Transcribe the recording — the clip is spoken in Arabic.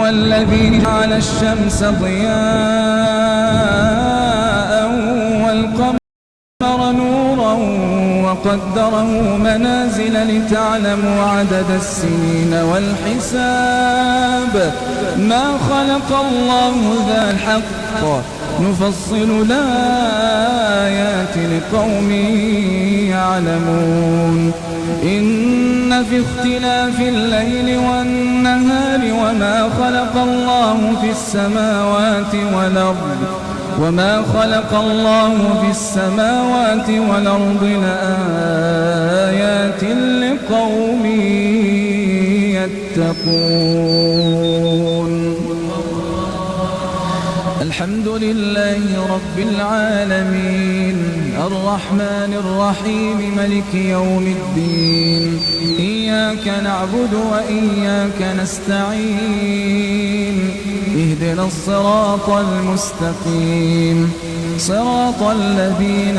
هو الذي جعل الشمس ضياء والقمر نورا وقدره منازل لتعلموا عدد السنين والحساب ما خلق الله ذا الحق نفصل الآيات لقوم يعلمون إن في اختلاف الليل والنهار وما خلق الله في السماوات والأرض لآيات لقوم يتقون الحمد لله رب العالمين الرحمن الرحيم ملك يوم الدين إياك نعبد وإياك نستعين اهدنا الصراط المستقيم صراط الذين